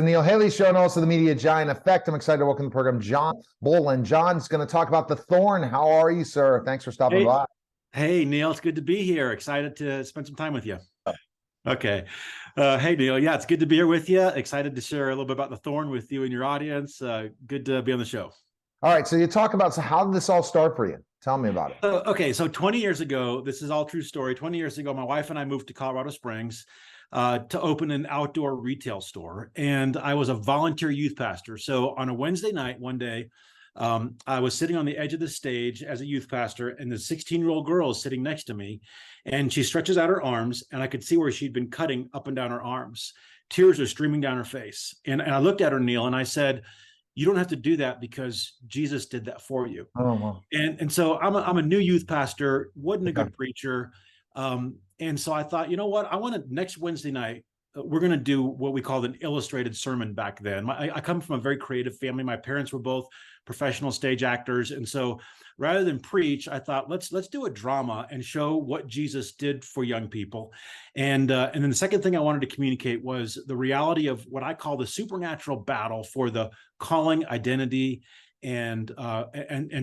Neil Haley's show and also the media giant Effect. I'm excited to welcome to the program John Bolin. John's going to talk about the Thorn. How are you, sir? Thanks for stopping by. Hey, Neil, it's good to be here. Excited to spend some time with you. Okay. Hey, Neil. Yeah, it's good to be here with you. Excited to share a little bit about the Thorn with you and your audience. Good to be on the show. All right. So you talk about, so how did this all start for you? Tell me about it. So 20 years ago, this is all true story. 20 years ago, my wife and I moved to Colorado Springs to open an outdoor retail store. And I was a volunteer youth pastor. So on a Wednesday night, one day, I was sitting on the edge of the stage as a youth pastor, and the 16-year-old girl is sitting next to me, and she stretches out her arms, and I could see where she'd been cutting up and down her arms. Tears are streaming down her face. And I looked at her, Neil, and I said, "You don't have to do that because Jesus did that for you." Oh, wow. And so I'm a new youth pastor, wasn't a good preacher. And so I thought, you know what? I want to, next Wednesday night, we're going to do what we called an illustrated sermon back then. I come from a very creative family. My parents were both professional stage actors. And so rather than preach, I thought, let's do a drama and show what Jesus did for young people. And then the second thing I wanted to communicate was the reality of what I call the supernatural battle for the calling, identity, and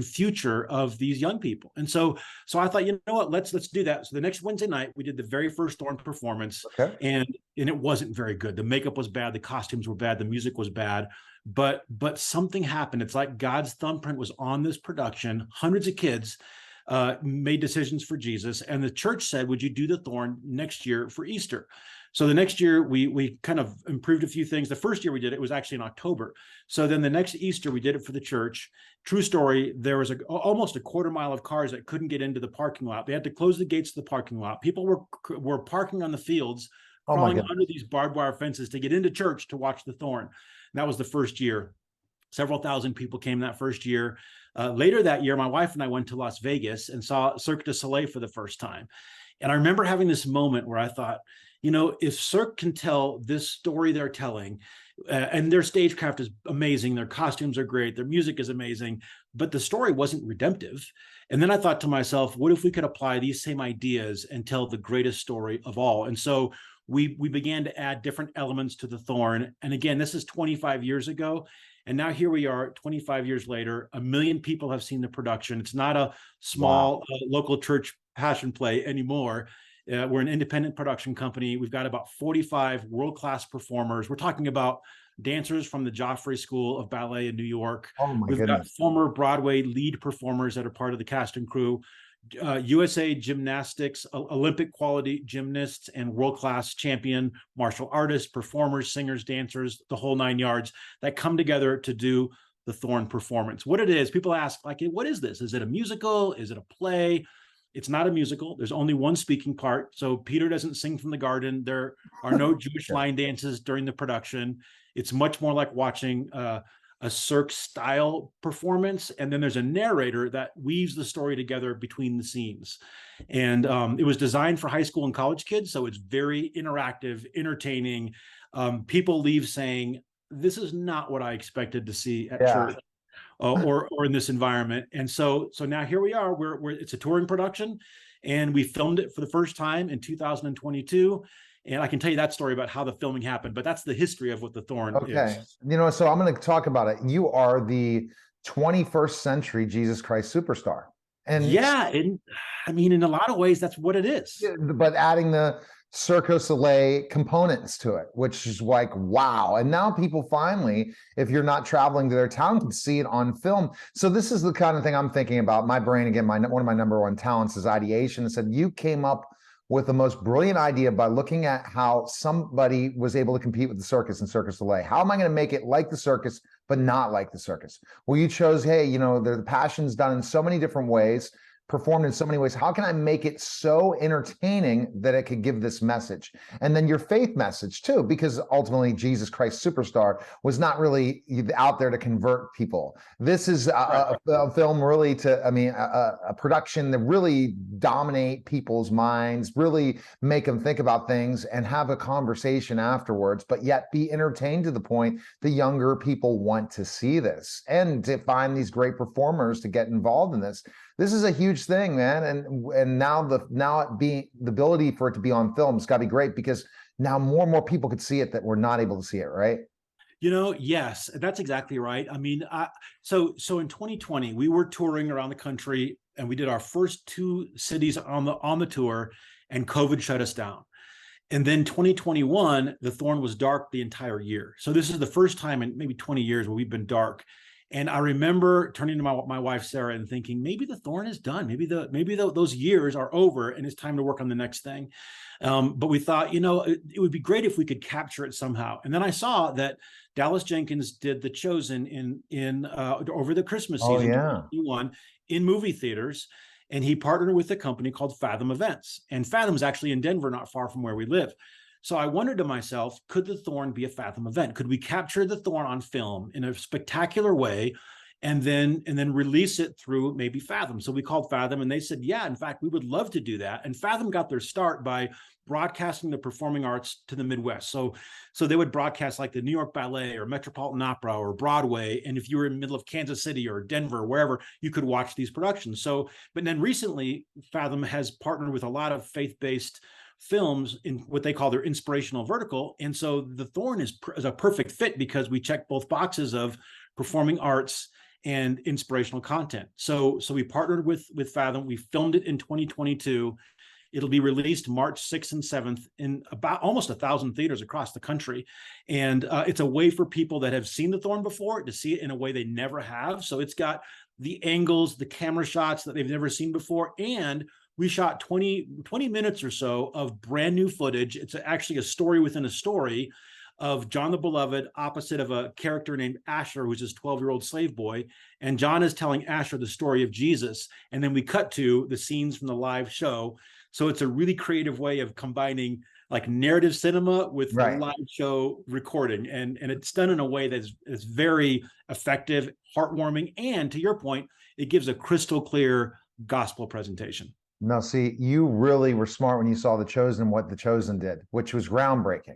future of these young people. And so I thought, you know what, let's do that. So the next Wednesday night, we did the very first Thorn performance, and it wasn't very good. The makeup was bad, the costumes were bad, the music was bad, but something happened. It's like God's thumbprint was on this production. Hundreds of kids made decisions for Jesus, and the church said, "Would you do the Thorn next year for Easter?" So the next year, we kind of improved a few things. The first year we did it was actually in October. So then the next Easter, we did it for the church. True story, there was almost a quarter mile of cars that couldn't get into the parking lot. They had to close the gates to the parking lot. People were parking on the fields, crawling under these barbed wire fences to get into church to watch the Thorn. And that was the first year. Several thousand people came that first year. Later that year, my wife and I went to Las Vegas and saw Cirque du Soleil for the first time. And I remember having this moment where I thought, you know, if Cirque can tell this story they're telling, and their stagecraft is amazing, their costumes are great, their music is amazing, but the story wasn't redemptive. And then I thought to myself, what if we could apply these same ideas and tell the greatest story of all? And so we began to add different elements to the Thorn. And again, this is 25 years ago. And now here we are 25 years later, 1 million people have seen the production. It's not a small local church passion play anymore. We're an independent production company. We've got about 45 world-class performers. We're talking about dancers from the Joffrey School of Ballet in New York. We've got former Broadway lead performers that are part of the cast and crew, USA Gymnastics, Olympic quality gymnasts, and world-class champion martial artists, performers, singers, dancers, the whole 9 yards that come together to do the Thorn performance. What it is, people ask, like, what is this? Is it a musical? Is it a play? It's not a musical. There's only one speaking part. So Peter doesn't sing from the garden. There are no Jewish line dances during the production. It's much more like watching a cirque style performance. And then there's a narrator that weaves the story together between the scenes. And it was designed for high school and college kids. So it's very interactive, entertaining. People leave saying, this is not what I expected to see at church. Or in this environment. And so now here we are, it's a touring production, and we filmed it for the first time in 2022. And I can tell you that story about how the filming happened, but that's the history of what the Thorn is. You know, so I'm going to talk about it. You are the 21st century Jesus Christ superstar. And yeah, I mean, in a lot of ways, that's what it is. But adding the Cirque du Soleil components to it, which is like, wow. And now people finally, if you're not traveling to their town, can see it on film. So this is the kind of thing I'm thinking about. My brain, again, one of my number one talents is ideation. I said, you came up with the most brilliant idea by looking at how somebody was able to compete with the circus and Cirque du Soleil. How am I going to make it like the circus, but not like the circus? Well, you chose, hey, you know, the passion's done in so many different ways, performed in so many ways. How can I make it so entertaining that it could give this message? And then your faith message too, because ultimately Jesus Christ Superstar was not really out there to convert people. This is a film really a production that really dominate people's minds, really make them think about things and have a conversation afterwards, but yet be entertained to the point the younger people want to see this and to find these great performers to get involved in this. This is a huge thing, man, and now the ability for it to be on film has got to be great, because now more and more people could see it that were not able to see it, right? Yes, that's exactly right. I mean, so in 2020, we were touring around the country, and we did our first two cities on the tour, and COVID shut us down. And then 2021, the Thorn was dark the entire year. So this is the first time in maybe 20 years where we've been dark. And I remember turning to my wife Sarah and thinking, maybe the Thorn is done. Those years are over, and it's time to work on the next thing. But we thought, it would be great if we could capture it somehow. And then I saw that Dallas Jenkins did The Chosen in over the Christmas Oh season yeah. 2021 in movie theaters, and he partnered with a company called Fathom Events. And Fathom's actually in Denver, not far from where we live. So I wondered to myself, could the Thorn be a Fathom event? Could we capture the Thorn on film in a spectacular way, and then release it through maybe Fathom? So we called Fathom, and they said, yeah, in fact, we would love to do that. And Fathom got their start by broadcasting the performing arts to the Midwest. So they would broadcast like the New York Ballet or Metropolitan Opera or Broadway. And if you were in the middle of Kansas City or Denver, wherever, you could watch these productions. But then recently, Fathom has partnered with a lot of faith-based films in what they call their inspirational vertical. And so the Thorn is a perfect fit because we check both boxes of performing arts and inspirational content. So we partnered with Fathom. We filmed it in 2022. It'll be released March 6th and 7th in about almost 1,000 theaters across the country. And it's a way for people that have seen the Thorn before to see it in a way they never have. So it's got the angles, the camera shots that they've never seen before. And we shot 20 minutes or so of brand new footage. It's actually a story within a story of John the Beloved opposite of a character named Asher, who's his 12-year-old slave boy. And John is telling Asher the story of Jesus. And then we cut to the scenes from the live show. So it's a really creative way of combining like narrative cinema with the live show recording. And it's done in a way that's very effective, heartwarming. And to your point, it gives a crystal clear gospel presentation. No, see, you really were smart when you saw The Chosen and what The Chosen did, which was groundbreaking.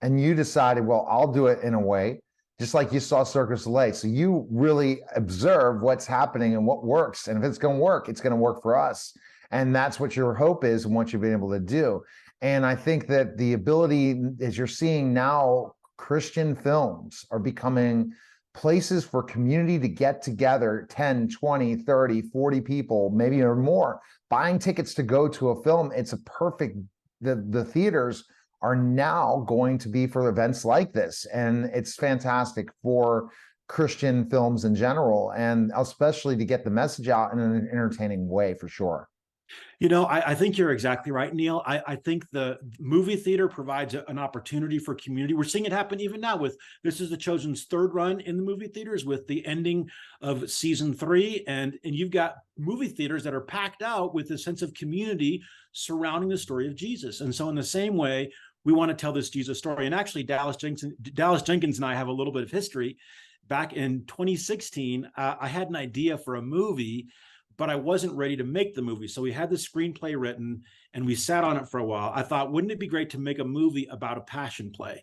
And you decided, well, I'll do it in a way, just like you saw Cirque du Soleil. So you really observe what's happening and what works. And if it's going to work, it's going to work for us. And that's what your hope is and what you've been able to do. And I think that the ability, as you're seeing now, Christian films are becoming places for community to get together, 10, 20, 30, 40 people, maybe or more, buying tickets to go to a film. It's a perfect, the theaters are now going to be for events like this. And it's fantastic for Christian films in general, and especially to get the message out in an entertaining way, for sure. I think you're exactly right, Neil. I think the movie theater provides an opportunity for community. We're seeing it happen even now with this is The Chosen's third run in the movie theaters with the ending of season 3. And you've got movie theaters that are packed out with a sense of community surrounding the story of Jesus. And so in the same way, we want to tell this Jesus story. And actually, Dallas Jenkins and I have a little bit of history. Back in 2016, I had an idea for a movie, but I wasn't ready to make the movie. So we had the screenplay written and we sat on it for a while. I thought, wouldn't it be great to make a movie about a passion play?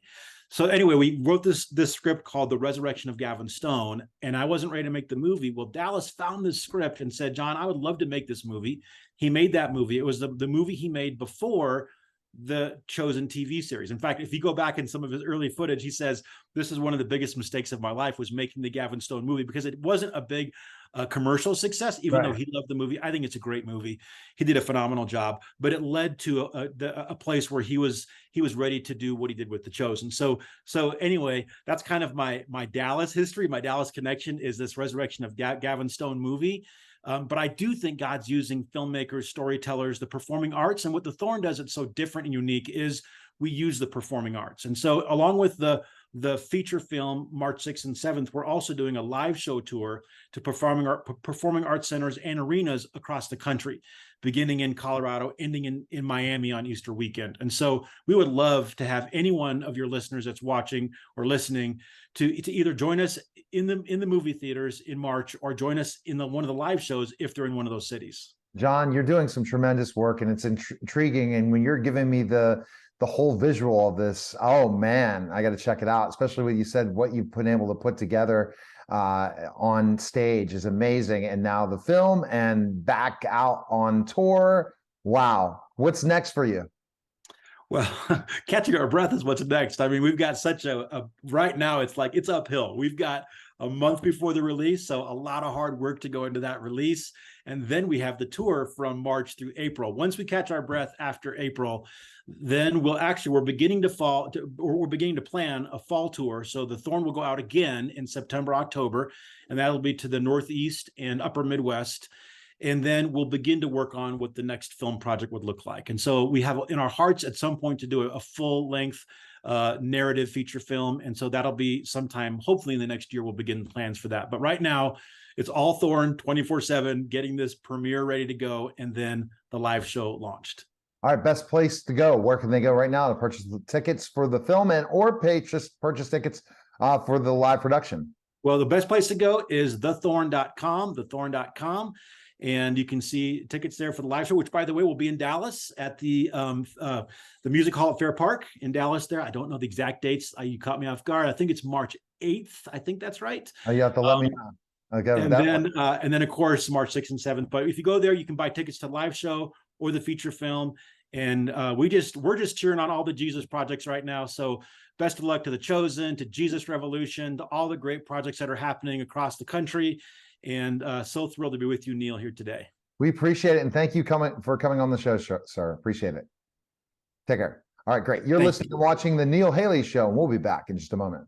So anyway, we wrote this script called The Resurrection of Gavin Stone, and I wasn't ready to make the movie. Well, Dallas found this script and said, John, I would love to make this movie. He made that movie. It was the movie he made before the Chosen TV series. In fact, if you go back in some of his early footage, he says, this is one of the biggest mistakes of my life was making the Gavin Stone movie because it wasn't a big commercial success, even though he loved the movie. I think it's a great movie. He did a phenomenal job, but it led to a place where he was ready to do what he did with The Chosen. So anyway, that's kind of my Dallas history. My Dallas connection is this Resurrection of Gavin Stone movie. But I do think God's using filmmakers, storytellers, the performing arts. And what the Thorn does that's so different and unique is we use the performing arts. And so along with the feature film, March 6th and 7th, we're also doing a live show tour to performing arts centers and arenas across the country, beginning in Colorado, ending in Miami on Easter weekend. And so we would love to have any one of your listeners that's watching or listening to either join us in the movie theaters in March or join us in one of the live shows if they're in one of those cities. John, you're doing some tremendous work, and it's intriguing. And when you're giving me the whole visual of this, oh man, I got to check it out. Especially what you said, what you've been able to put together on stage is amazing. And now the film and back out on tour. Wow. What's next for you? Well, catching our breath is what's next. I mean, we've got such right now, it's like it's uphill. We've got a month before the release, so a lot of hard work to go into that release. And then we have the tour from March through April. Once we catch our breath after April, then we're beginning to plan a fall tour. So the Thorn will go out again in September, October, and that'll be to the Northeast and Upper Midwest. And then we'll begin to work on what the next film project would look like. And so we have in our hearts at some point to do a full length narrative feature film. And so that'll be sometime, hopefully in the next year, we'll begin plans for that. But right now, it's all Thorn 24/7, getting this premiere ready to go, and then the live show launched. All right, best place to go. Where can they go right now to purchase the tickets for the film or purchase tickets for the live production? Well, the best place to go is thethorn.com. And you can see tickets there for the live show, which, by the way, will be in Dallas at the Music Hall at Fair Park in Dallas there. I don't know the exact dates. You caught me off guard. I think it's March 8th. I think that's right. Oh, you have to let me know. Okay, and then, of course, March 6th and 7th. But if you go there, you can buy tickets to the live show or the feature film. And we're just cheering on all the Jesus projects right now. So best of luck to The Chosen, to Jesus Revolution, to all the great projects that are happening across the country. And so thrilled to be with you, Neil, here today. We appreciate it. And thank you for coming on the show, sir. Appreciate it. Take care. All right, great. You're listening and watching The Neil Haley Show, and we'll be back in just a moment.